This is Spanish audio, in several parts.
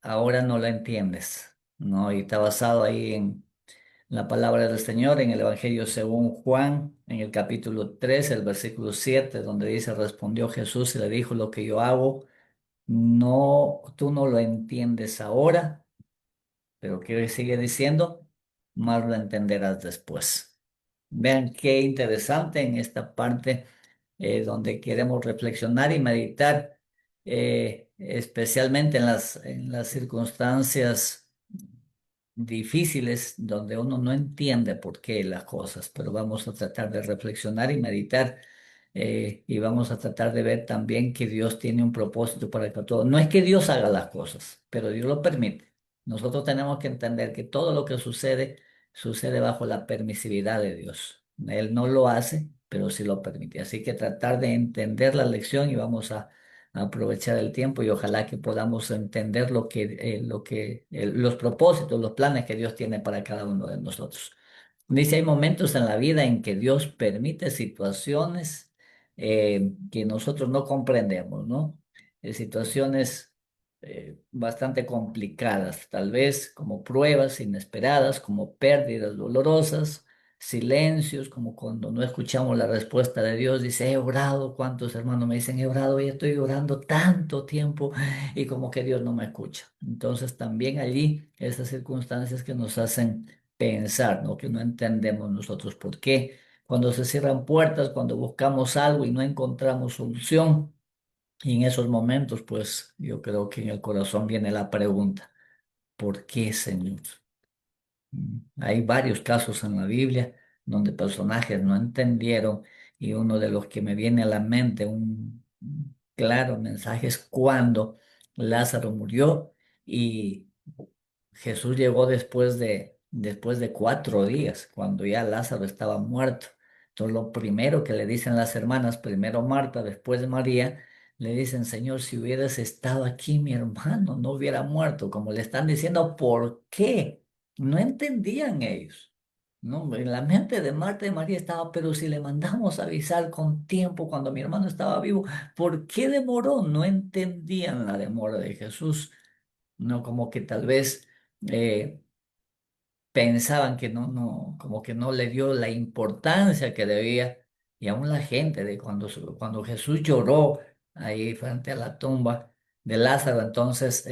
ahora no lo entiendes, ¿no? Y está basado ahí en la palabra del Señor, en el Evangelio según Juan, en el capítulo 3, el versículo 7, donde dice, respondió Jesús y le dijo, lo que yo hago, no, tú no lo entiendes ahora, pero que sigue diciendo, más lo entenderás después. Vean qué interesante en esta parte donde queremos reflexionar y meditar, especialmente en las circunstancias difíciles donde uno no entiende por qué las cosas, pero vamos a tratar de reflexionar y meditar, y vamos a tratar de ver también que Dios tiene un propósito para que todo. No es que Dios haga las cosas, pero Dios lo permite. Nosotros tenemos que entender que todo lo que sucede sucede bajo la permisividad de Dios. Él no lo hace, pero sí lo permite. Así que tratar de entender la lección y vamos a aprovechar el tiempo y ojalá que podamos entender los propósitos, los planes que Dios tiene para cada uno de nosotros. Dice, hay momentos en la vida en que Dios permite situaciones que nosotros no comprendemos, ¿no? Situaciones bastante complicadas, tal vez como pruebas inesperadas, como pérdidas dolorosas, silencios, como cuando no escuchamos la respuesta de Dios. Dice, he orado, ¿cuántos hermanos me dicen, he orado y estoy orando tanto tiempo y como que Dios no me escucha? Entonces también allí esas circunstancias que nos hacen pensar, ¿no? Que no entendemos nosotros por qué. Cuando se cierran puertas, cuando buscamos algo y no encontramos solución, y en esos momentos, pues yo creo que en el corazón viene la pregunta, ¿por qué, Señor? Hay varios casos en la Biblia donde personajes no entendieron y uno de los que me viene a la mente, un claro mensaje es cuando Lázaro murió y Jesús llegó después de 4 días, cuando ya Lázaro estaba muerto. Entonces lo primero que le dicen las hermanas, primero Marta, después María, le dicen, Señor, si hubieras estado aquí, mi hermano no hubiera muerto. Como le están diciendo, ¿por qué? No entendían ellos. No, en la mente de Marta y María estaba, pero si le mandamos a avisar con tiempo cuando mi hermano estaba vivo, ¿por qué demoró? No entendían la demora de Jesús. No, como que tal vez eh, pensaban que como que no le dio la importancia que debía. Y aún la gente de cuando Jesús lloró ahí frente a la tumba de Lázaro, entonces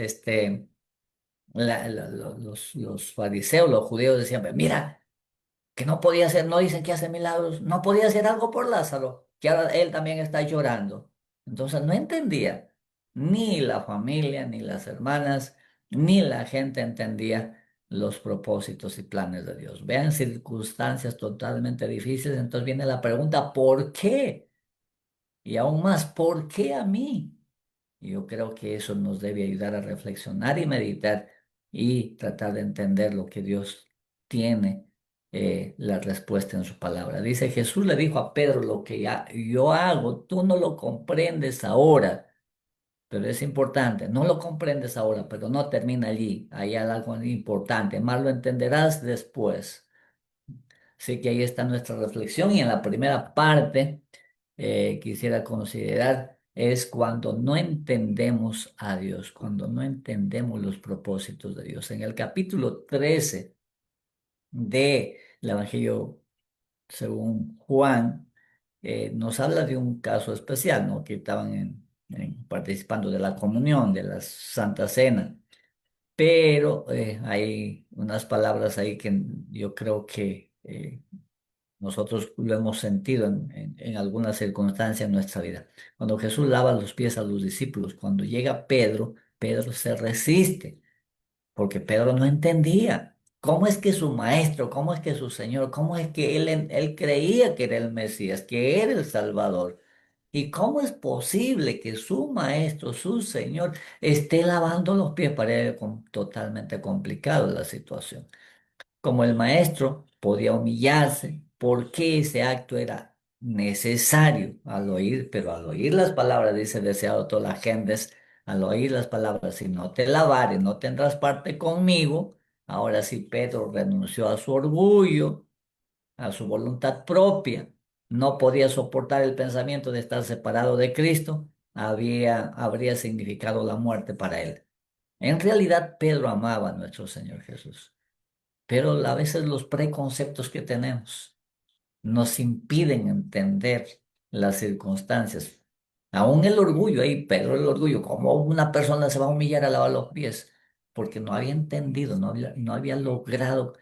los fariseos, los judíos decían, mira, que no podía hacer, no dicen que hace milagros, no podía hacer algo por Lázaro, que ahora él también está llorando. Entonces no entendía, ni la familia, ni las hermanas, ni la gente entendía los propósitos y planes de Dios. Vean circunstancias totalmente difíciles, entonces viene la pregunta, ¿por qué? Y aún más, ¿por qué a mí? Y yo creo que eso nos debe ayudar a reflexionar y meditar y tratar de entender lo que Dios tiene, la respuesta en su palabra. Dice, Jesús le dijo a Pedro, lo que yo hago, tú no lo comprendes ahora, pero es importante, no lo comprendes ahora, pero no termina allí, hay algo importante, más lo entenderás después. Así que ahí está nuestra reflexión y en la primera parte quisiera considerar es cuando no entendemos a Dios, cuando no entendemos los propósitos de Dios. En el capítulo 13 del Evangelio según Juan, nos habla de un caso especial, ¿no? Que estaban participando de la comunión, de la Santa Cena, pero hay unas palabras ahí que yo creo que nosotros lo hemos sentido en algunas circunstancias en nuestra vida. Cuando Jesús lava los pies a los discípulos, cuando llega Pedro, Pedro se resiste, porque Pedro no entendía cómo es que su maestro, cómo es que su Señor, cómo es que él creía que era el Mesías, que era el Salvador. ¿Y cómo es posible que su maestro, su Señor, esté lavando los pies? Para él totalmente complicado la situación. Como el maestro podía humillarse, porque ese acto era necesario al oír, pero al oír las palabras, dice deseado todas las gentes, al oír las palabras, si no te lavares, no tendrás parte conmigo. Ahora sí, Pedro renunció a su orgullo, a su voluntad propia, no podía soportar el pensamiento de estar separado de Cristo, habría significado la muerte para él. En realidad, Pedro amaba a nuestro Señor Jesús, pero a veces los preconceptos que tenemos nos impiden entender las circunstancias. Aún el orgullo, ahí Pedro el orgullo, ¿cómo una persona se va a humillar a lavar los pies? Porque no había entendido, no había logrado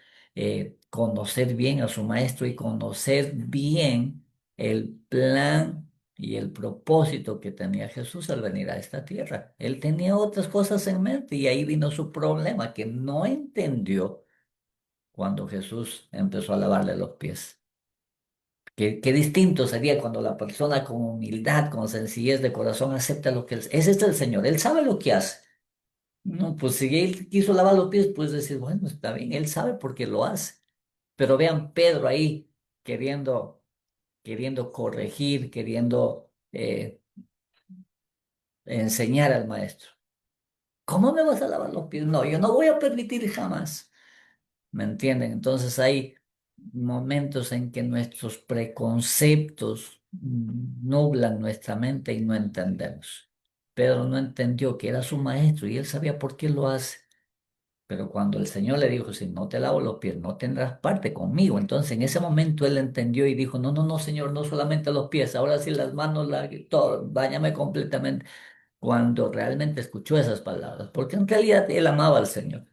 conocer bien a su maestro y conocer bien el plan y el propósito que tenía Jesús al venir a esta tierra. Él tenía otras cosas en mente y ahí vino su problema, que no entendió cuando Jesús empezó a lavarle los pies. Qué distinto sería cuando la persona con humildad, con sencillez de corazón acepta lo que es este el Señor, Él sabe lo que hace. No, pues si Él quiso lavar los pies, pues decir, bueno, está bien, Él sabe por qué lo hace. Pero vean Pedro ahí queriendo corregir, queriendo enseñar al maestro. ¿Cómo me vas a lavar los pies? No, yo no voy a permitir jamás. ¿Me entienden? Entonces hay momentos en que nuestros preconceptos nublan nuestra mente y no entendemos. Pedro no entendió que era su maestro y él sabía por qué lo hace. Pero cuando el Señor le dijo, si no te lavo los pies, no tendrás parte conmigo. Entonces en ese momento él entendió y dijo, no, no, no, Señor, no solamente los pies, ahora sí las manos, todo, báñame completamente. Cuando realmente escuchó esas palabras, porque en realidad él amaba al Señor.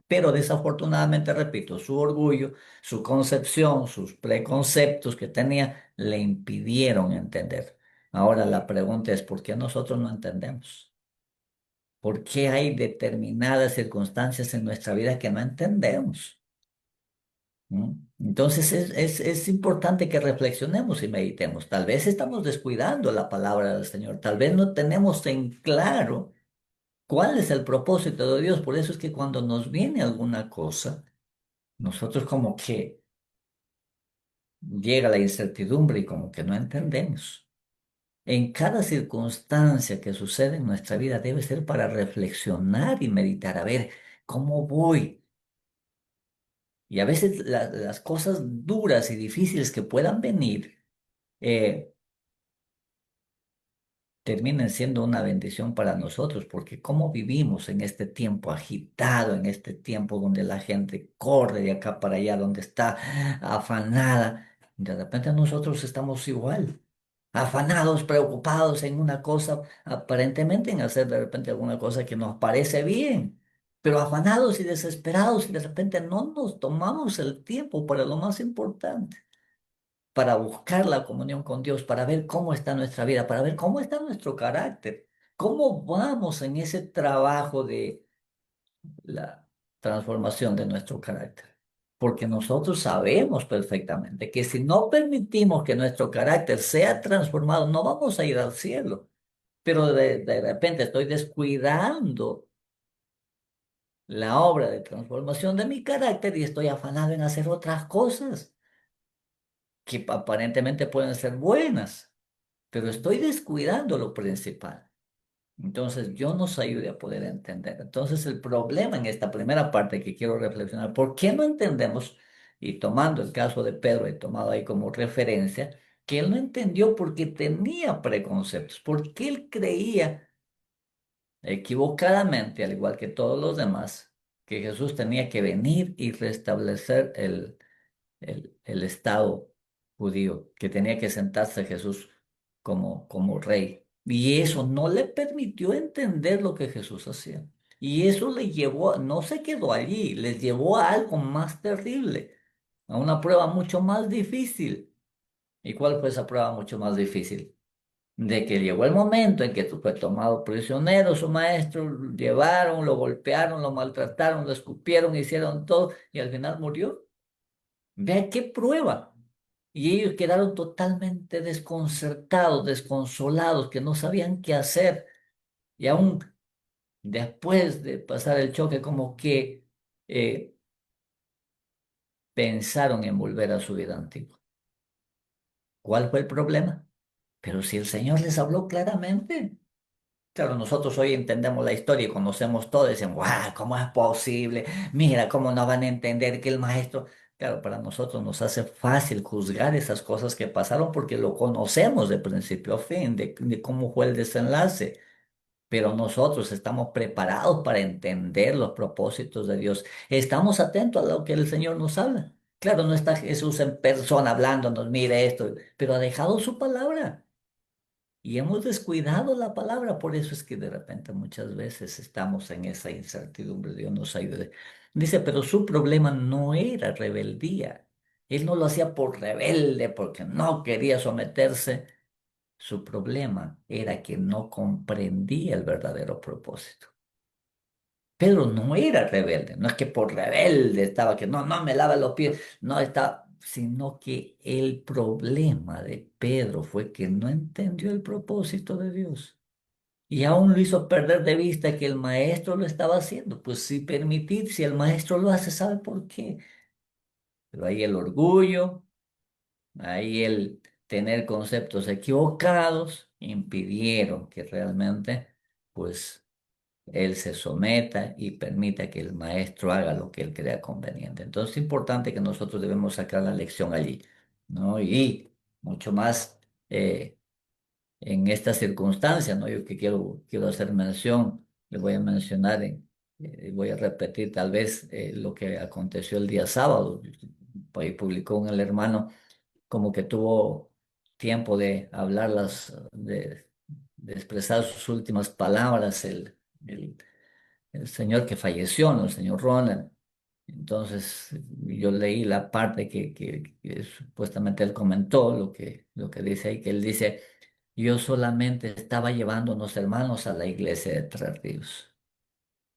Pero desafortunadamente, repito, su orgullo, su concepción, sus preconceptos que tenía le impidieron entender. Ahora la pregunta es, ¿por qué nosotros no entendemos? ¿Por qué hay determinadas circunstancias en nuestra vida que no entendemos? ¿Mm? Entonces es importante que reflexionemos y meditemos. Tal vez estamos descuidando la palabra del Señor, tal vez no tenemos en claro cuál es el propósito de Dios. Por eso es que cuando nos viene alguna cosa, nosotros como que llega la incertidumbre y como que no entendemos. En cada circunstancia que sucede en nuestra vida debe ser para reflexionar y meditar, a ver cómo voy. Y a veces las cosas duras y difíciles que puedan venir, eh, terminen siendo una bendición para nosotros, porque cómo vivimos en este tiempo agitado, en este tiempo donde la gente corre de acá para allá, donde está afanada, de repente nosotros estamos igual, afanados, preocupados en una cosa, aparentemente en hacer de repente alguna cosa que nos parece bien, pero afanados y desesperados y de repente no nos tomamos el tiempo para lo más importante, para buscar la comunión con Dios, para ver cómo está nuestra vida, para ver cómo está nuestro carácter, cómo vamos en ese trabajo de la transformación de nuestro carácter. Porque nosotros sabemos perfectamente que si no permitimos que nuestro carácter sea transformado, no vamos a ir al cielo. Pero de repente estoy descuidando la obra de transformación de mi carácter y estoy afanado en hacer otras cosas que aparentemente pueden ser buenas, pero estoy descuidando lo principal. Entonces, yo nos ayude a poder entender. Entonces, el problema en esta primera parte que quiero reflexionar, ¿por qué no entendemos? Y tomando el caso de Pedro, he tomado ahí como referencia, que él no entendió porque tenía preconceptos, porque él creía equivocadamente, al igual que todos los demás, que Jesús tenía que venir y restablecer el Estado judío, que tenía que sentarse Jesús como rey. Y eso no le permitió entender lo que Jesús hacía. Y eso le llevó, no se quedó allí, les llevó a algo más terrible, a una prueba mucho más difícil. ¿Y cuál fue esa prueba mucho más difícil? De que llegó el momento en que fue tomado prisionero su maestro, lo llevaron, lo golpearon, lo maltrataron, lo escupieron, hicieron todo y al final murió. Vea qué prueba. Y ellos quedaron totalmente desconcertados, desconsolados, que no sabían qué hacer. Y aún después de pasar el choque, como que eh, pensaron en volver a su vida antigua. ¿Cuál fue el problema? Pero si el Señor les habló claramente. Claro, nosotros hoy entendemos la historia y conocemos todo y decimos, ¡guau! ¿Cómo es posible? Mira, ¿cómo no van a entender que el maestro... Claro, para nosotros nos hace fácil juzgar esas cosas que pasaron porque lo conocemos de principio a fin, de cómo fue el desenlace. pero nosotros estamos preparados para entender los propósitos de Dios. Estamos atentos a lo que el Señor nos habla. Claro, no está Jesús en persona hablándonos, mire esto, pero ha dejado su palabra. Y hemos descuidado la palabra, por eso es que de repente muchas veces estamos en esa incertidumbre. Dios nos ayude. Dice, pero su problema no era rebeldía. Él no lo hacía por rebelde, porque no quería someterse. Su problema era que no comprendía el verdadero propósito. Pedro no era rebelde, no es que por rebelde estaba que no, no me lava los pies, no estaba, sino que el problema de Pedro fue que no entendió el propósito de Dios y aún lo hizo perder de vista que el maestro lo estaba haciendo. Pues si permitir, si el maestro lo hace, ¿sabe por qué? Pero ahí el orgullo, ahí el tener conceptos equivocados impidieron que realmente, pues él se someta y permita que el maestro haga lo que él crea conveniente. Entonces es importante que nosotros debemos sacar la lección allí, ¿no? Y mucho más en esta circunstancia, ¿no? Yo que quiero hacer mención, le voy a mencionar, voy a repetir tal vez lo que aconteció el día sábado. Ahí publicó un el hermano como que tuvo tiempo de hablarlas, de expresar sus últimas palabras, el el señor que falleció, ¿no? El señor Ronald. Entonces, yo leí la parte que supuestamente él comentó, lo que dice ahí, que él dice, yo solamente estaba llevando a unos hermanos a la iglesia de Tres Ríos.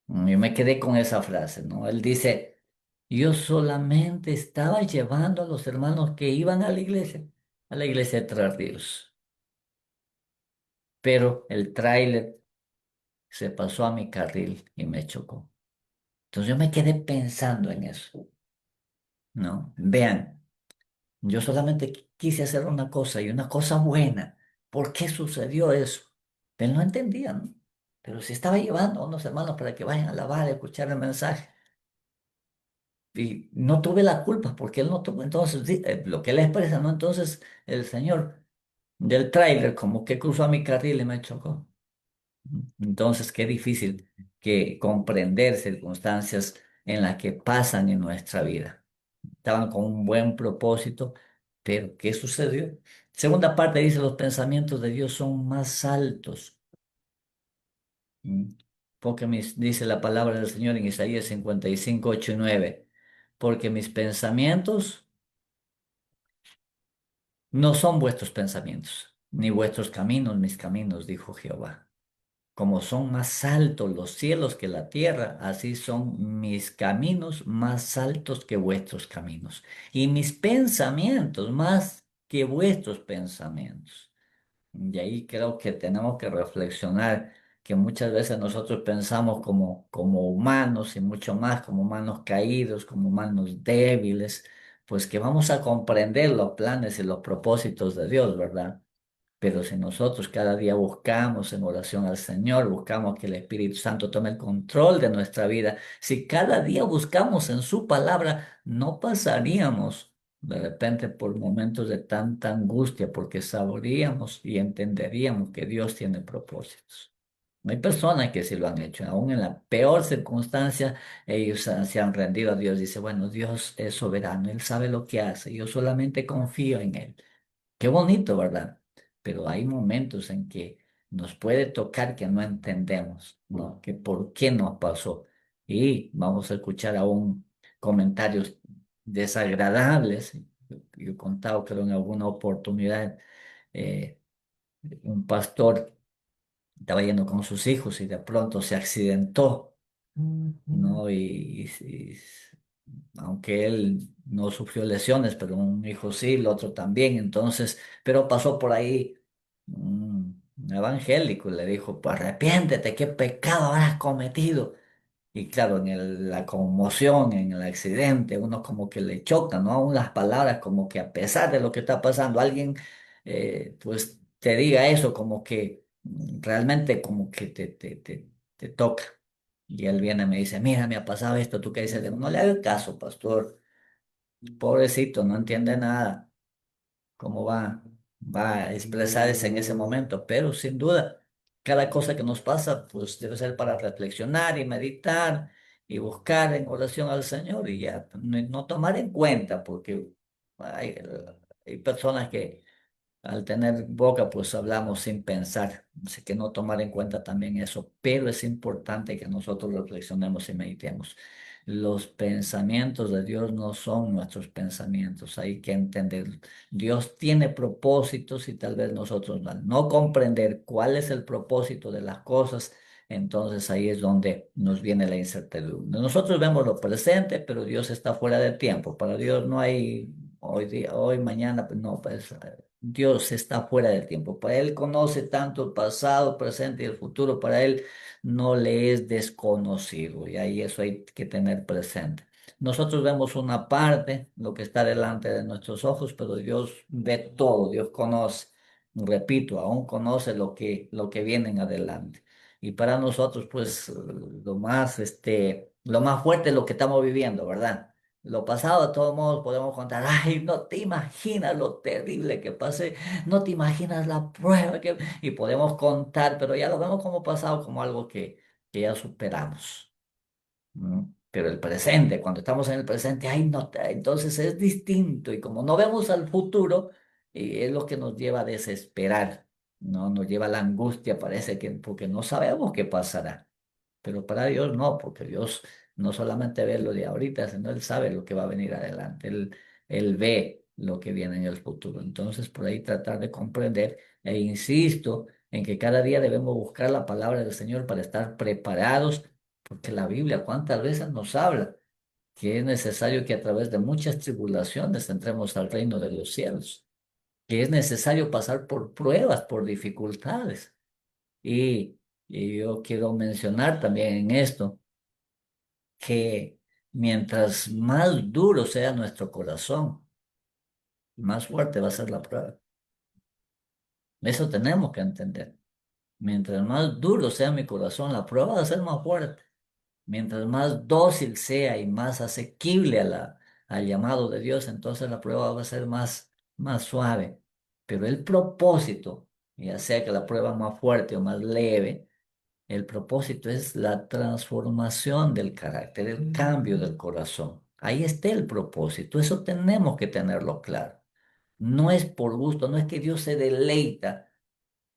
Yo me quedé con esa frase, ¿no? Él dice, yo solamente estaba llevando a los hermanos que iban a la iglesia de Tres Ríos. Pero el tráiler se pasó a mi carril y me chocó. Entonces yo me quedé pensando en eso, ¿no? Vean, yo solamente quise hacer una cosa y una cosa buena. ¿Por qué sucedió eso? Él no entendía, ¿no? Pero si estaba llevando a unos hermanos para que vayan a alabar, a escuchar el mensaje. Y no tuve la culpa porque él no tuvo. Entonces, lo que él expresa, ¿no? Entonces, el señor del tráiler como que cruzó a mi carril y me chocó. Entonces, qué difícil que comprender circunstancias en las que pasan en nuestra vida. Estaban con un buen propósito, pero ¿qué sucedió? Segunda parte dice, los pensamientos de Dios son más altos. Mm. Porque dice la palabra del Señor en Isaías 55, 8 y 9. Porque mis pensamientos no son vuestros pensamientos, ni vuestros caminos mis caminos, dijo Jehová. Como son más altos los cielos que la tierra, así son mis caminos más altos que vuestros caminos, y mis pensamientos más que vuestros pensamientos. Y ahí creo que tenemos que reflexionar que muchas veces nosotros pensamos como humanos y mucho más como humanos caídos, como humanos débiles, pues que vamos a comprender los planes y los propósitos de Dios, ¿verdad? Pero si nosotros cada día buscamos en oración al Señor, buscamos que el Espíritu Santo tome el control de nuestra vida, si cada día buscamos en su palabra, no pasaríamos de repente por momentos de tanta angustia, porque sabríamos y entenderíamos que Dios tiene propósitos. Hay personas que sí lo han hecho, aún en la peor circunstancia, ellos se han rendido a Dios. Dice, bueno, Dios es soberano, Él sabe lo que hace, yo solamente confío en Él. Qué bonito, ¿verdad? Pero hay momentos en que nos puede tocar que no entendemos, ¿no? Que por qué nos pasó. Y vamos a escuchar aún comentarios desagradables. Yo he contado, creo, en alguna oportunidad, eh, un pastor estaba yendo con sus hijos y de pronto se accidentó, ¿no? Aunque él no sufrió lesiones, pero un hijo sí, el otro también, entonces, pero pasó por ahí un evangélico y le dijo, pues arrepiéntete, qué pecado has cometido. Y claro, la conmoción, en el accidente, uno como que le choca, ¿no? Aún las palabras, como que a pesar de lo que está pasando, alguien pues te diga eso, como que realmente como que te toca. Y él viene y me dice, mira, me ha pasado esto, ¿tú qué dices? Le digo, no le hagas caso, pastor, pobrecito, no entiende nada, ¿cómo va a expresarse en ese momento? Pero sin duda. cada cosa que nos pasa, pues debe ser para reflexionar y meditar y buscar en oración al Señor y ya no tomar en cuenta, porque hay, hay personas que al tener boca, pues hablamos sin pensar. Así que no tomar en cuenta también eso, pero es importante que nosotros reflexionemos y meditemos. Los pensamientos de Dios no son nuestros pensamientos, hay que entender. Dios tiene propósitos y tal vez nosotros al no comprender cuál es el propósito de las cosas, entonces ahí es donde nos viene la incertidumbre. Nosotros vemos lo presente, pero Dios está fuera de tiempo. Para Dios no hay hoy día, hoy, mañana, pues no, pues Dios está fuera del tiempo. Para Él conoce tanto el pasado, presente y el futuro. Para Él no le es desconocido. Y ahí eso hay que tener presente. Nosotros vemos una parte, lo que está delante de nuestros ojos, pero Dios ve todo, Dios conoce. Repito, aún conoce lo que viene en adelante. Y para nosotros, pues, lo más fuerte es lo que estamos viviendo, ¿verdad? Lo pasado, de todos modos, podemos contar, ay, no te imaginas lo terrible que pasé, no te imaginas la prueba que... Y podemos contar, pero ya lo vemos como pasado, como algo que ya superamos. ¿No? Pero el presente, cuando estamos en el presente, ay, no, entonces es distinto. Y como no vemos al futuro, es lo que nos lleva a desesperar, ¿no? Nos lleva a la angustia, parece que, porque no sabemos qué pasará. Pero para Dios no, porque Dios no solamente ve lo de ahorita, sino Él sabe lo que va a venir adelante. Él ve lo que viene en el futuro. Entonces, por ahí tratar de comprender, e insisto en que cada día debemos buscar la palabra del Señor para estar preparados, porque la Biblia, ¿cuántas veces nos habla que es necesario que a través de muchas tribulaciones entremos al reino de los cielos? Que es necesario pasar por pruebas, por dificultades. Y, y yo quiero mencionar también en esto que mientras más duro sea nuestro corazón, más fuerte va a ser la prueba. Eso tenemos que entender. Mientras más duro sea mi corazón, la prueba va a ser más fuerte. Mientras más dócil sea y más asequible al llamado de Dios, entonces la prueba va a ser más suave. Pero el propósito, ya sea que la prueba más fuerte o más leve, el propósito es la transformación del carácter, el cambio del corazón. Ahí está el propósito. Eso tenemos que tenerlo claro. No es por gusto, no es que Dios se deleita,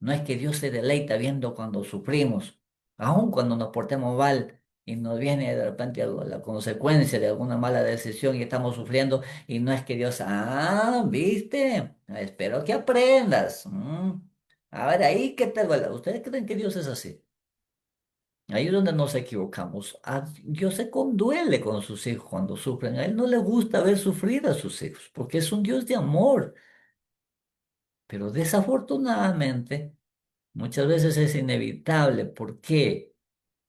no es que Dios se deleita viendo cuando sufrimos, aun cuando nos portemos mal y nos viene de repente la consecuencia de alguna mala decisión y estamos sufriendo, y no es que Dios, viste, espero que aprendas. A ver, ahí qué te duele. ¿Ustedes creen que Dios es así? Ahí es donde nos equivocamos. Dios se conduele con sus hijos cuando sufren. A Él no le gusta ver sufrir a sus hijos, porque es un Dios de amor. Pero desafortunadamente, muchas veces es inevitable. ¿Por qué?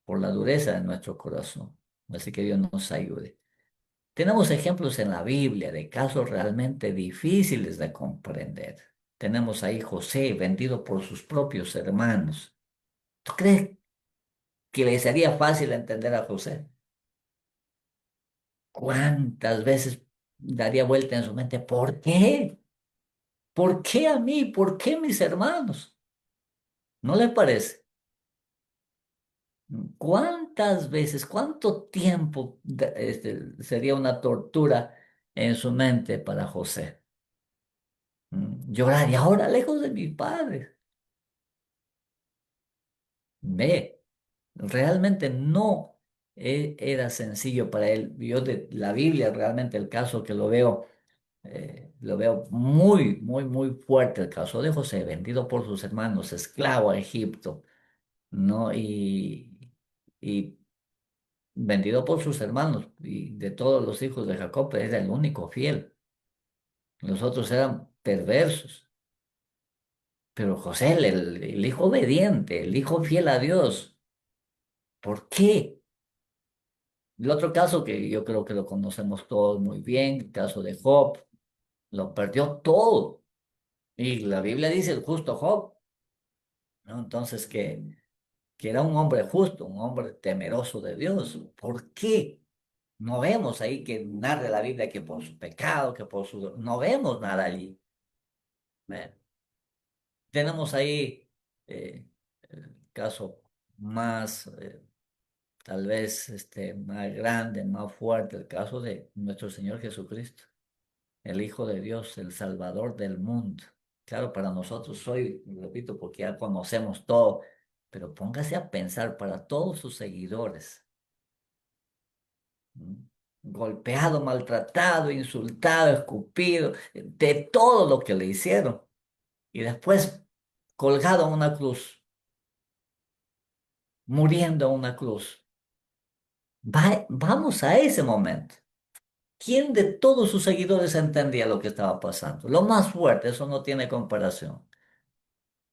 Por la dureza de nuestro corazón. Así que Dios nos ayude. Tenemos ejemplos en la Biblia de casos realmente difíciles de comprender. Tenemos ahí José vendido por sus propios hermanos. ¿Tú crees que le sería fácil entender a José? ¿Cuántas veces daría vuelta en su mente? ¿Por qué? ¿Por qué a mí? ¿Por qué mis hermanos? ¿No le parece? ¿Cuántas veces, cuánto tiempo sería una tortura en su mente para José? Llorar y ahora lejos de mis padres. Ve, realmente no era sencillo para él. Yo de la Biblia, realmente el caso que lo veo muy fuerte el caso de José, vendido por sus hermanos, esclavo a Egipto, ¿no? Y vendido por sus hermanos, y de todos los hijos de Jacob, era el único fiel. Los otros eran perversos, pero José, el hijo obediente, el hijo fiel a Dios. ¿Por qué? El otro caso que yo creo que lo conocemos todos muy bien, el caso de Job, lo perdió todo. Y la Biblia dice el justo Job, ¿no? Entonces que era un hombre justo, un hombre temeroso de Dios. ¿Por qué? No vemos ahí que narre la Biblia que por su pecado, que por su... No vemos nada allí. ¿Ve? Tenemos ahí el caso más, tal vez, más grande, más fuerte, el caso de nuestro Señor Jesucristo, el Hijo de Dios, el Salvador del mundo. Claro, para nosotros hoy, repito, porque ya conocemos todo, pero póngase a pensar para todos sus seguidores, ¿m? Golpeado, maltratado, insultado, escupido, de todo lo que le hicieron. Y después colgado en una cruz, muriendo en una cruz. Vamos a ese momento. ¿Quién de todos sus seguidores entendía lo que estaba pasando? Lo más fuerte, eso no tiene comparación.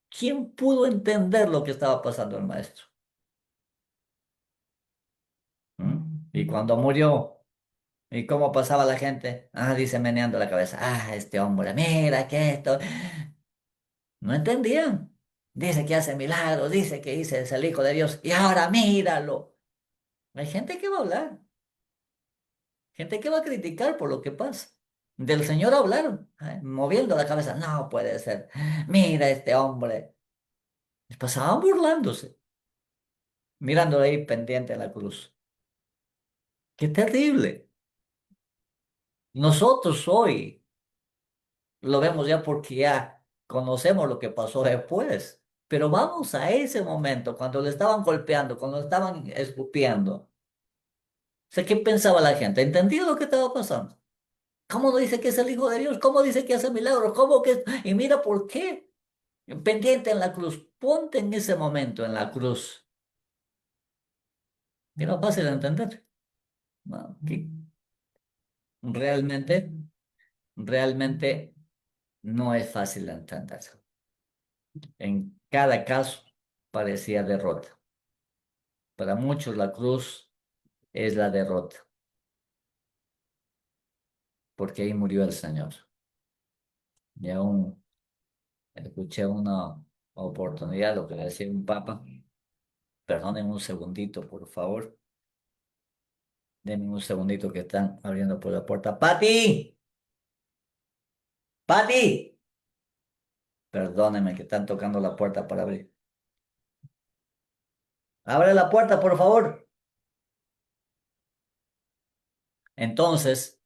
¿Quién pudo entender lo que estaba pasando el maestro? Y cuando murió, ¿y cómo pasaba la gente? Ah, dice meneando la cabeza. Ah, este hombre, mira que esto. No entendían. Dice que hace milagros, dice que dice es el Hijo de Dios. Y ahora míralo. Hay gente que va a hablar, gente que va a criticar por lo que pasa. Del Señor hablaron, moviendo la cabeza. No puede ser. Mira este hombre. Y pasaban burlándose, mirándolo ahí pendiente a la cruz. Qué terrible. Nosotros hoy lo vemos ya porque ya conocemos lo que pasó después. Pero vamos a ese momento, cuando le estaban golpeando, cuando le estaban escupiendo. O sea, ¿qué pensaba la gente? ¿Entendía lo que estaba pasando? ¿Cómo no dice que es el Hijo de Dios? ¿Cómo dice que hace milagros? ¿Cómo que? Y mira por qué. Pendiente en la cruz. Ponte en ese momento en la cruz. Y era fácil de entender. ¿No? Que realmente, realmente no es fácil de entender. En cada caso parecía derrota. Para muchos la cruz es la derrota, porque ahí murió el Señor. Y aún escuché una oportunidad, lo que decía un papa. Perdonen un segundito, por favor. Denme un segundito que están abriendo por la puerta. ¡Pati! ¡Pati! Perdónenme que están tocando la puerta para abrir. ¡Abre la puerta, por favor! Entonces,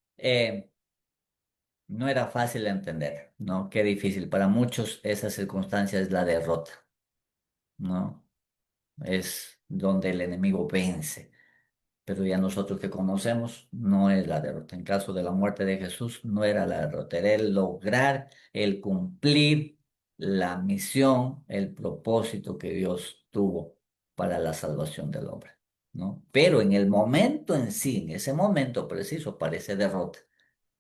no era fácil de entender, ¿no? Qué difícil. Para muchos esa circunstancia es la derrota, ¿no? Es donde el enemigo vence. Pero ya nosotros que conocemos, no es la derrota. En caso de la muerte de Jesús, no era la derrota, era el lograr, el cumplir la misión, el propósito que Dios tuvo para la salvación del hombre, ¿no? Pero en el momento en sí, en ese momento preciso, parece derrota.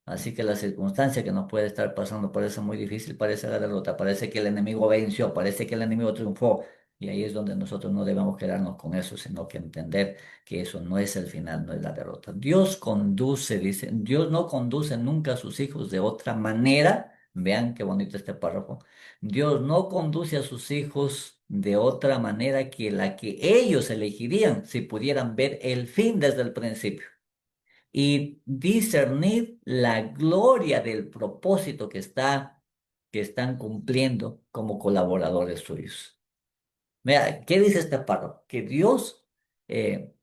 Así que la circunstancia que nos puede estar pasando parece muy difícil, parece la derrota, parece que el enemigo venció, parece que el enemigo triunfó. Y ahí es donde nosotros no debemos quedarnos con eso, sino que entender que eso no es el final, no es la derrota. Dios conduce, dice, Dios no conduce nunca a sus hijos de otra manera. Vean qué bonito este párrafo. Dios no conduce a sus hijos de otra manera que la que ellos elegirían si pudieran ver el fin desde el principio y discernir la gloria del propósito que están cumpliendo como colaboradores suyos. Mira, ¿qué dice este párrafo? Que Dios,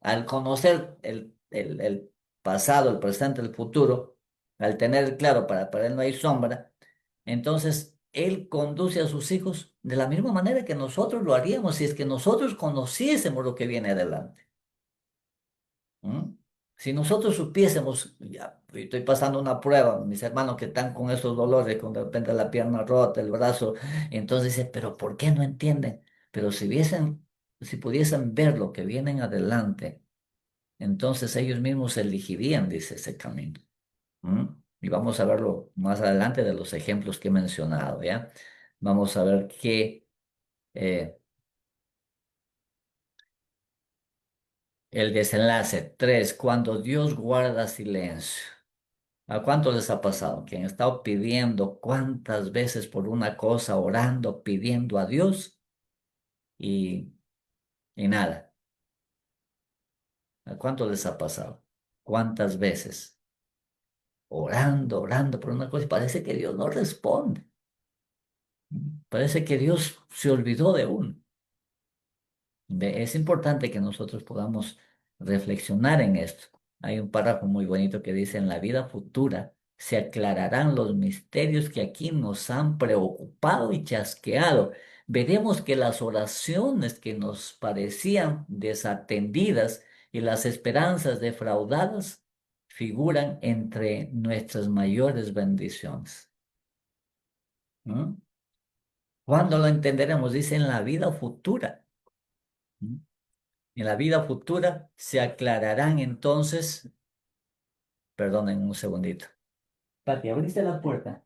al conocer el pasado, el presente, el futuro, al tener claro para él no hay sombra, entonces Él conduce a sus hijos de la misma manera que nosotros lo haríamos si es que nosotros conociésemos lo que viene adelante. ¿Mm? Si nosotros supiésemos, ya estoy pasando una prueba, mis hermanos que están con esos dolores, con de repente la pierna rota, el brazo, entonces dice, pero ¿por qué no entienden? Pero si pudiesen ver lo que vienen adelante, entonces ellos mismos elegirían, dice, ese camino. ¿Mm? Y vamos a verlo más adelante de los ejemplos que he mencionado, ¿ya? Vamos a ver que el desenlace 3 cuando Dios guarda silencio. ¿A cuánto les ha pasado? Que han estado pidiendo cuántas veces por una cosa, orando, pidiendo a Dios y, y nada. ¿A cuánto les ha pasado? ¿Cuántas veces? Orando, orando por una cosa y parece que Dios no responde. Parece que Dios se olvidó de uno. Es importante que nosotros podamos reflexionar en esto. Hay un párrafo muy bonito que dice, en la vida futura se aclararán los misterios que aquí nos han preocupado y chasqueado. Veremos que las oraciones que nos parecían desatendidas y las esperanzas defraudadas figuran entre nuestras mayores bendiciones. ¿Mm? ¿Cuándo lo entenderemos? Dice en la vida futura. ¿Mm? En la vida futura se aclararán entonces, perdonen un segundito. Pati, ¿abriste la puerta?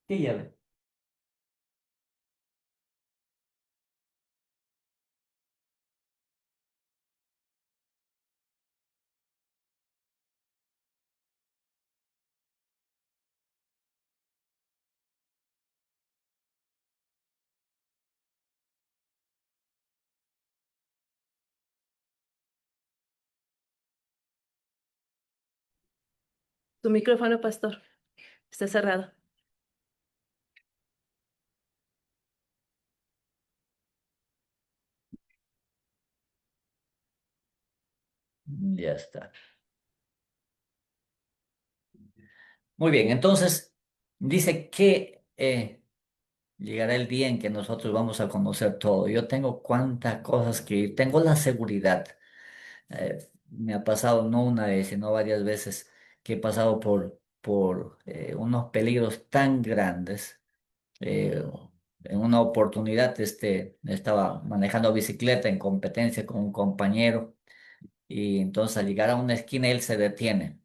¿Qué llave? Tu micrófono, pastor, está cerrado. Ya está. Muy bien, entonces dice que llegará el día en que nosotros vamos a conocer todo. Yo tengo cuantas cosas que tengo la seguridad. Me ha pasado no una vez, sino varias veces que he pasado por unos peligros tan grandes. eh, en una oportunidad estaba manejando bicicleta en competencia con un compañero y entonces al llegar a una esquina él se detiene.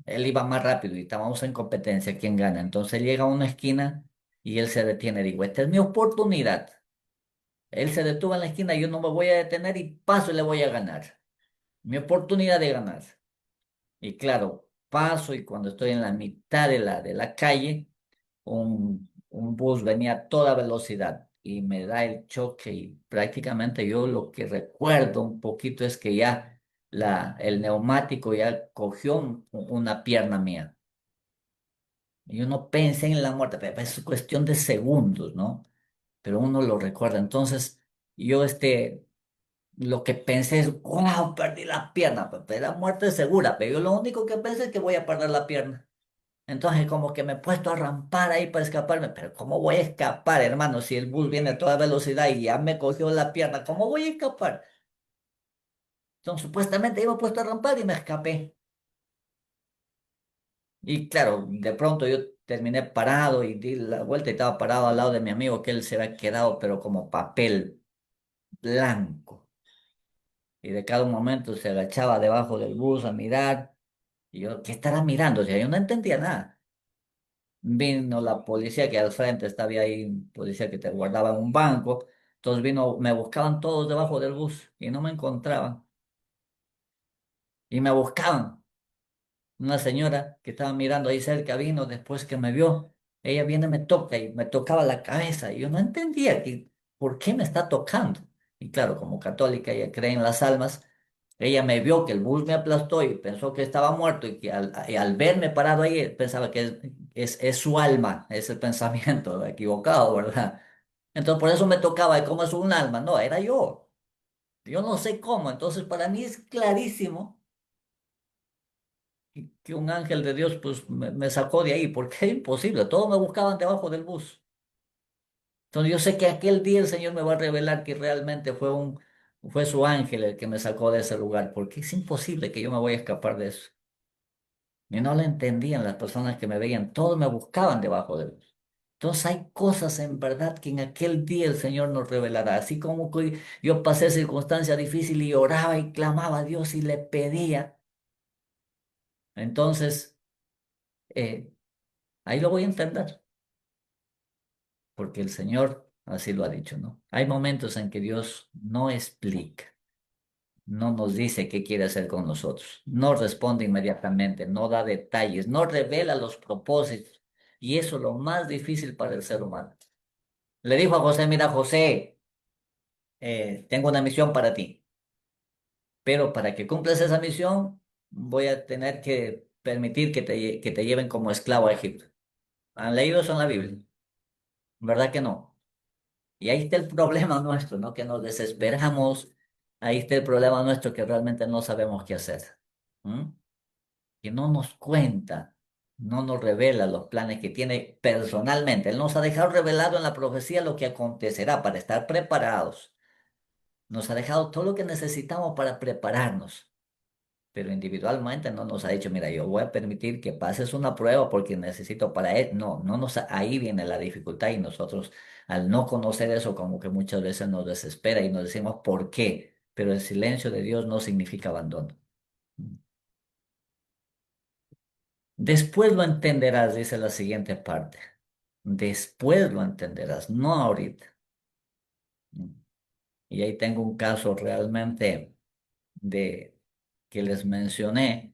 Él iba más rápido y estábamos en competencia, ¿quién gana? Entonces llega a una esquina y él se detiene. Digo, esta es mi oportunidad. Él se detuvo en la esquina, yo no me voy a detener y paso y le voy a ganar. Mi oportunidad de ganar. Y claro, paso y cuando estoy en la mitad de la calle, un bus venía a toda velocidad y me da el choque y prácticamente yo lo que recuerdo un poquito es que ya el neumático ya cogió una pierna mía. Y yo no pensé en la muerte, pero es cuestión de segundos, ¿no? Pero uno lo recuerda. Entonces, yo lo que pensé es, wow, perdí la pierna, pero era muerte segura, pero yo lo único que pensé es que voy a perder la pierna. Entonces, como que me he puesto a rampar ahí para escaparme, pero ¿cómo voy a escapar, hermano? Si el bus viene a toda velocidad y ya me cogió la pierna, ¿cómo voy a escapar? Entonces, supuestamente iba puesto a rampar y me escapé. Y claro, de pronto yo terminé parado y di la vuelta y estaba parado al lado de mi amigo que él se había quedado, pero como papel blanco. Y de cada momento se agachaba debajo del bus a mirar. Y yo, ¿qué estará mirando? O sea, yo no entendía nada. Vino la policía que al frente estaba ahí, policía que te guardaba en un banco. Entonces vino, me buscaban todos debajo del bus y no me encontraban. Y me buscaban. Una señora que estaba mirando ahí cerca vino después que me vio. Ella viene, me toca y me tocaba la cabeza. Y yo no entendía por qué me está tocando. Y claro, como católica, ella cree en las almas. Ella me vio que el bus me aplastó y pensó que estaba muerto y que al verme parado ahí pensaba que es su alma, es el pensamiento equivocado, ¿verdad? Entonces por eso me tocaba, ¿cómo es un alma? No, era yo. Yo no sé cómo. Entonces para mí es clarísimo que un ángel de Dios pues me sacó de ahí, porque es imposible, todos me buscaban debajo del bus. Entonces yo sé que aquel día el Señor me va a revelar que realmente fue su ángel el que me sacó de ese lugar, porque es imposible que yo me voy a escapar de eso. Y no lo entendían las personas que me veían, todos me buscaban debajo del bus. Entonces hay cosas en verdad que en aquel día el Señor nos revelará, así como que yo pasé circunstancias difíciles y oraba y clamaba a Dios y le pedía. Entonces, eh, ahí lo voy a entender. Porque el Señor así lo ha dicho, ¿no? Hay momentos en que Dios no explica, no nos dice qué quiere hacer con nosotros, no responde inmediatamente, no da detalles, no revela los propósitos. Y eso es lo más difícil para el ser humano. Le dijo a José, mira, José, tengo una misión para ti, pero para que cumplas esa misión, voy a tener que permitir que te lleven como esclavo a Egipto. ¿Han leído eso en la Biblia? ¿Verdad que no? Y ahí está el problema nuestro, ¿no? Que nos desesperamos. Ahí está el problema nuestro que realmente no sabemos qué hacer. ¿Mm? Que no nos cuenta, no nos revela los planes que tiene personalmente. Él nos ha dejado revelado en la profecía lo que acontecerá para estar preparados. Nos ha dejado todo lo que necesitamos para prepararnos, pero individualmente no nos ha dicho, mira, yo voy a permitir que pases una prueba porque necesito para él. No, ahí viene la dificultad y nosotros al no conocer eso como que muchas veces nos desespera y nos decimos, ¿por qué? Pero el silencio de Dios no significa abandono. Después lo entenderás, dice la siguiente parte. Después lo entenderás, no ahorita. Y ahí tengo un caso realmente de que les mencioné,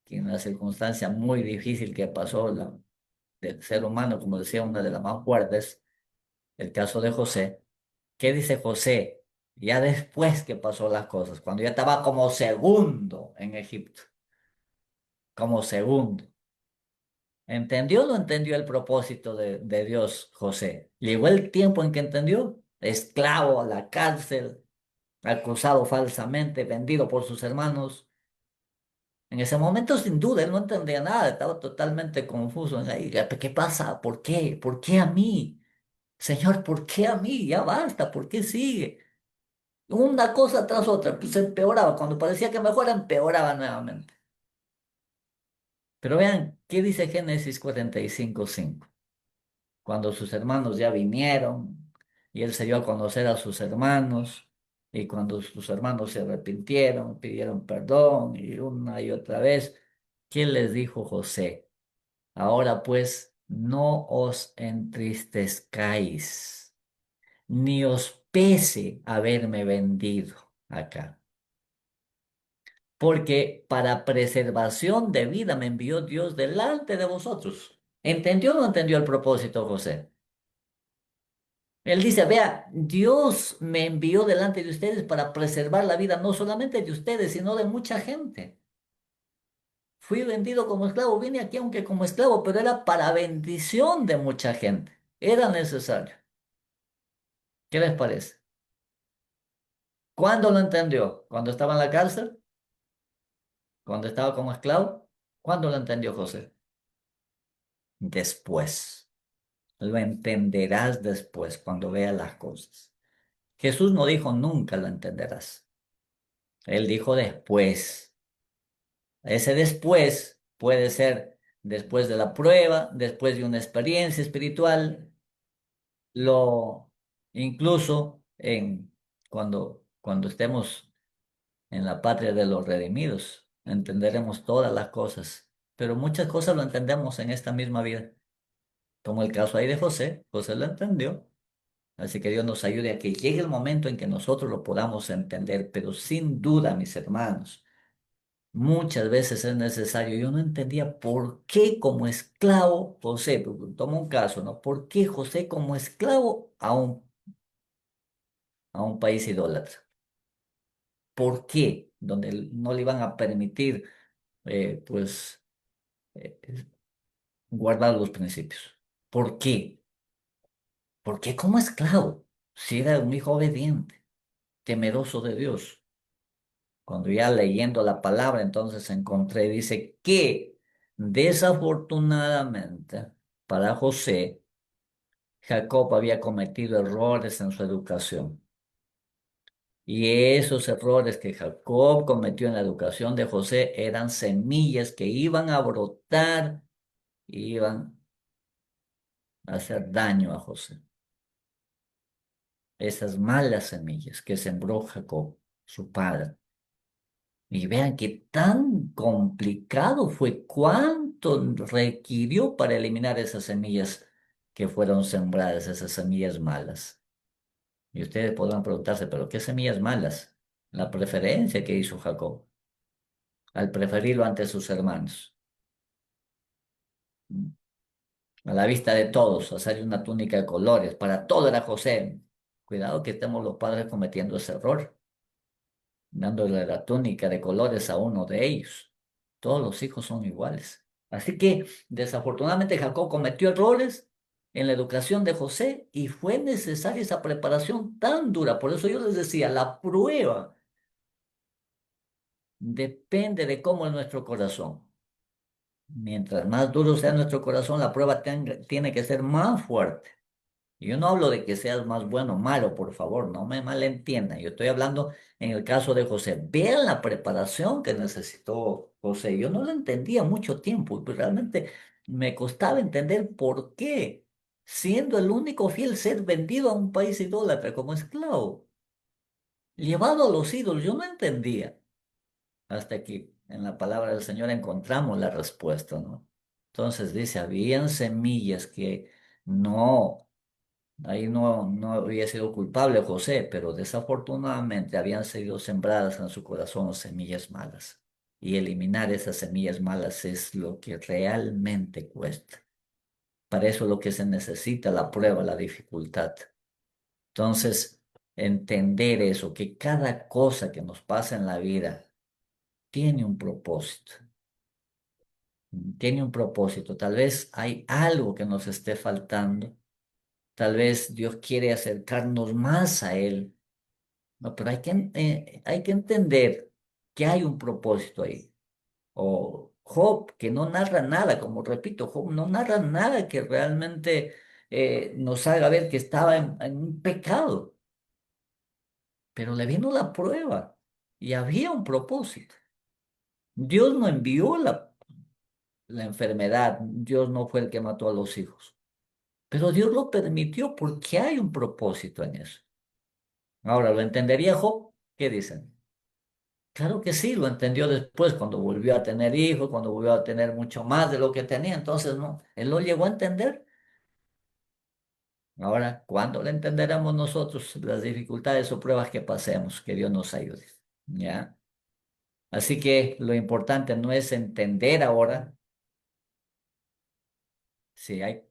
que en una circunstancia muy difícil que pasó del ser humano, como decía, una de las más fuertes, el caso de José. ¿Qué dice José? Ya después que pasó las cosas, cuando ya estaba como segundo en Egipto, como segundo. ¿Entendió o no entendió el propósito de Dios, José? Llegó el tiempo en que entendió, esclavo a la cárcel, acusado falsamente, vendido por sus hermanos. En ese momento, sin duda, él no entendía nada, estaba totalmente confuso. Ahí, ¿qué pasa? ¿Por qué? ¿Por qué a mí? Señor, ¿por qué a mí? Ya basta, ¿por qué sigue? Una cosa tras otra, pues empeoraba. Cuando parecía que mejor empeoraba nuevamente. Pero vean, ¿qué dice Génesis 45:5? Cuando sus hermanos ya vinieron y él se dio a conocer a sus hermanos, y cuando sus hermanos se arrepintieron, pidieron perdón y una y otra vez, ¿quién les dijo José? Ahora pues no os entristezcáis, ni os pese haberme vendido acá, porque para preservación de vida me envió Dios delante de vosotros. ¿Entendió o no entendió el propósito, José? Él dice, vea, Dios me envió delante de ustedes para preservar la vida no solamente de ustedes, sino de mucha gente. Fui vendido como esclavo, vine aquí aunque como esclavo, pero era para bendición de mucha gente. Era necesario. ¿Qué les parece? ¿Cuándo lo entendió? ¿Cuando estaba en la cárcel? ¿Cuando estaba como esclavo? ¿Cuándo lo entendió José? Después. Lo entenderás después, cuando veas las cosas. Jesús no dijo nunca lo entenderás. Él dijo después. Ese después puede ser después de la prueba, después de una experiencia espiritual, lo incluso cuando estemos en la patria de los redimidos, entenderemos todas las cosas, pero muchas cosas lo entendemos en esta misma vida, como el caso ahí de José. José lo entendió, así que Dios nos ayude a que llegue el momento en que nosotros lo podamos entender, pero sin duda, mis hermanos. Muchas veces es necesario. Yo no entendía por qué como esclavo José, toma un caso, ¿no? ¿Por qué José como esclavo a un país idólatra? ¿Por qué? Donde no le iban a permitir, pues, eh, guardar los principios. ¿Por qué? ¿Por qué como esclavo? Si era un hijo obediente, temeroso de Dios. Cuando ya leyendo la palabra, entonces encontré, dice que desafortunadamente para José, Jacob había cometido errores en su educación. Y esos errores que Jacob cometió en la educación de José eran semillas que iban a brotar y iban a hacer daño a José. Esas malas semillas que sembró Jacob, su padre. Y vean qué tan complicado fue, cuánto requirió para eliminar esas semillas que fueron sembradas, esas semillas malas. Y ustedes podrán preguntarse, ¿pero qué semillas malas? La preferencia que hizo Jacob al preferirlo ante sus hermanos. A la vista de todos, hacerle una túnica de colores. Para todo era José. Cuidado que estemos los padres cometiendo ese error, dándole la túnica de colores a uno de ellos. Todos los hijos son iguales. Así que desafortunadamente Jacob cometió errores en la educación de José y fue necesaria esa preparación tan dura. Por eso yo les decía, la prueba depende de cómo es nuestro corazón. Mientras más duro sea nuestro corazón, la prueba tiene que ser más fuerte. Y yo no hablo de que seas más bueno o malo, por favor, no me malentiendan. Yo estoy hablando en el caso de José. Vean la preparación que necesitó José. Yo no lo entendía mucho tiempo, pero realmente me costaba entender por qué, siendo el único fiel ser vendido a un país idólatra como esclavo, llevado a los ídolos, yo no entendía. Hasta aquí, en la palabra del Señor encontramos la respuesta, ¿no? Entonces dice, habían semillas que no. Ahí no había sido culpable José, pero desafortunadamente habían sido sembradas en su corazón semillas malas. Y eliminar esas semillas malas es lo que realmente cuesta. Para eso es lo que se necesita, la prueba, la dificultad. Entonces, entender eso, que cada cosa que nos pasa en la vida tiene un propósito. Tiene un propósito. Tal vez hay algo que nos esté faltando. Tal vez Dios quiere acercarnos más a Él. No, pero hay que entender que hay un propósito ahí. O Job, que no narra nada, como repito, Job no narra nada que realmente nos haga ver que estaba en un pecado, pero le vino la prueba y había un propósito. Dios no envió la enfermedad, Dios no fue el que mató a los hijos, pero Dios lo permitió porque hay un propósito en eso. Ahora, ¿lo entendería Job? ¿Qué dicen? Claro que sí, lo entendió después, cuando volvió a tener hijos, cuando volvió a tener mucho más de lo que tenía. Entonces, no, él lo llegó a entender. Ahora, ¿cuándo lo entenderemos nosotros? Las dificultades o pruebas que pasemos, que Dios nos ayude. ¿Ya? Así que lo importante no es entender ahora, si hay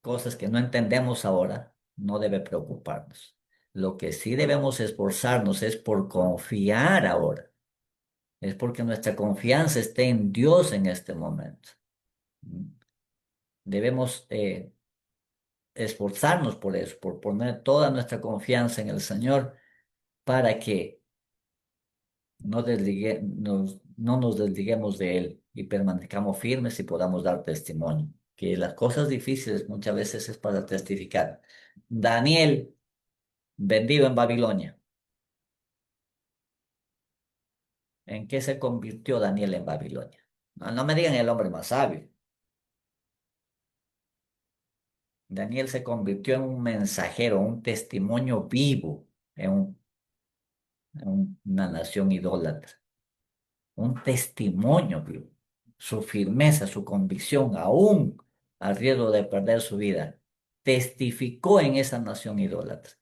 cosas que no entendemos ahora, no debe preocuparnos. Lo que sí debemos esforzarnos es por confiar ahora. Es porque nuestra confianza esté en Dios en este momento. Debemos esforzarnos por eso, por poner toda nuestra confianza en el Señor para que no nos desliguemos de Él y permanezcamos firmes y podamos dar testimonio. Que las cosas difíciles muchas veces es para testificar. Daniel, vendido en Babilonia. ¿En qué se convirtió Daniel en Babilonia? No, no me digan el hombre más sabio. Daniel se convirtió en un mensajero, un testimonio vivo en una nación idólatra. Un testimonio vivo. Su firmeza, su convicción, aún al riesgo de perder su vida, testificó en esa nación idólatra.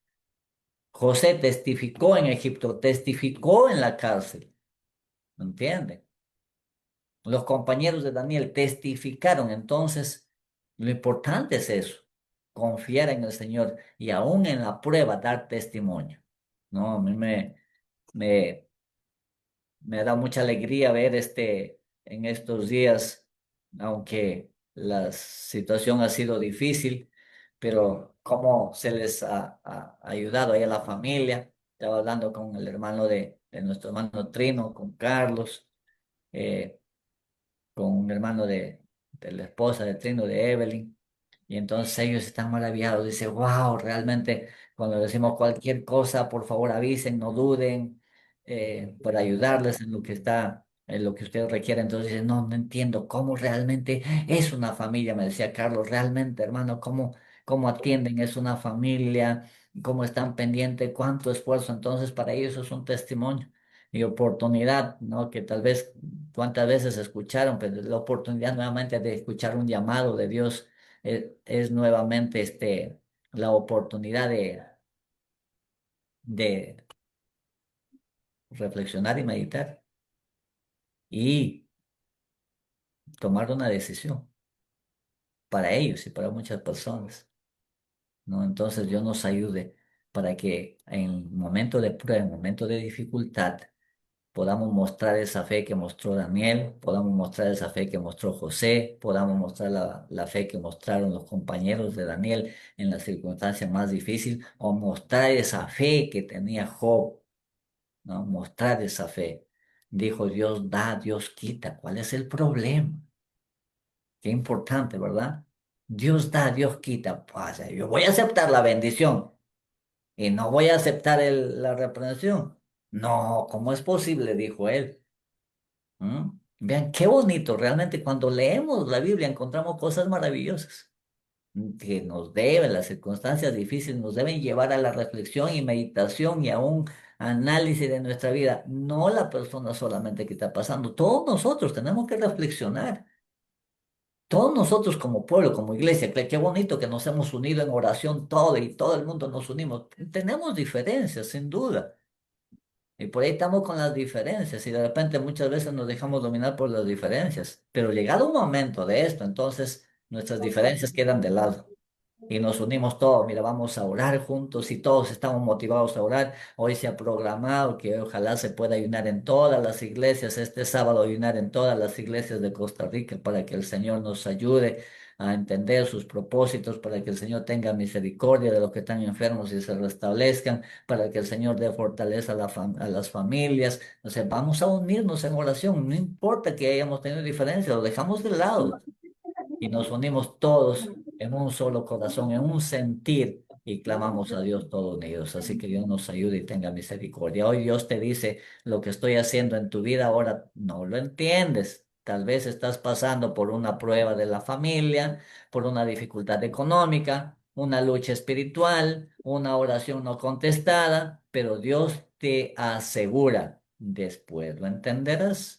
José testificó en Egipto, testificó en la cárcel. ¿Me entiende? Los compañeros de Daniel testificaron. Entonces, lo importante es eso, confiar en el Señor y aún en la prueba dar testimonio. No, a mí me, me da mucha alegría ver en estos días, aunque la situación ha sido difícil, pero cómo se les ha ayudado ahí a la familia. Estaba hablando con el hermano de nuestro hermano Trino, con Carlos, eh, con un hermano de la esposa de Trino, de Evelyn. Y entonces ellos están maravillados. Dice, wow, realmente cuando decimos cualquier cosa, por favor avisen, no duden, para ayudarles en lo que en lo que ustedes requieren. Entonces dicen, no, no entiendo cómo realmente es una familia, me decía Carlos, realmente, hermano, cómo atienden, es una familia, cómo están pendientes, cuánto esfuerzo. Entonces para ellos eso es un testimonio y oportunidad, ¿no? Que tal vez cuántas veces escucharon, pero la oportunidad nuevamente de escuchar un llamado de Dios es nuevamente la oportunidad de reflexionar y meditar y tomar una decisión para ellos y para muchas personas, ¿no? Entonces Dios nos ayude para que en momento de prueba, en momento de dificultad, podamos mostrar esa fe que mostró Daniel, podamos mostrar esa fe que mostró José, podamos mostrar la fe que mostraron los compañeros de Daniel en la circunstancia más difícil, o mostrar esa fe que tenía Job, ¿no? Mostrar esa fe. Dijo Dios da, Dios quita. ¿Cuál es el problema? Qué importante, ¿verdad? Dios da, Dios quita. Pues, yo voy a aceptar la bendición y no voy a aceptar la reprensión. No, ¿cómo es posible? Dijo él. Vean qué bonito, realmente cuando leemos la Biblia encontramos cosas maravillosas que nos deben, las circunstancias difíciles nos deben llevar a la reflexión y meditación y a un análisis de nuestra vida, no la persona solamente que está pasando, todos nosotros tenemos que reflexionar. Todos nosotros como pueblo, como iglesia, qué bonito que nos hemos unido en oración todo y todo el mundo nos unimos. Tenemos diferencias, sin duda. Y por ahí estamos con las diferencias y de repente muchas veces nos dejamos dominar por las diferencias. Pero llegado un momento de esto, entonces nuestras diferencias quedan de lado y nos unimos todos. Mira, vamos a orar juntos y todos estamos motivados a orar. Hoy se ha programado que ojalá se pueda ayunar en todas las iglesias, este sábado ayunar en todas las iglesias de Costa Rica para que el Señor nos ayude a entender sus propósitos, para que el Señor tenga misericordia de los que están enfermos y se restablezcan, para que el Señor dé fortaleza a, a las familias. O sea, vamos a unirnos en oración, no importa que hayamos tenido diferencias, lo dejamos de lado y nos unimos todos en un solo corazón, en un sentir y clamamos a Dios todos unidos. Así que Dios nos ayude y tenga misericordia. Hoy Dios te dice lo que estoy haciendo en tu vida, ahora no lo entiendes. Tal vez estás pasando por una prueba de la familia, por una dificultad económica, una lucha espiritual, una oración no contestada, pero Dios te asegura, después lo entenderás.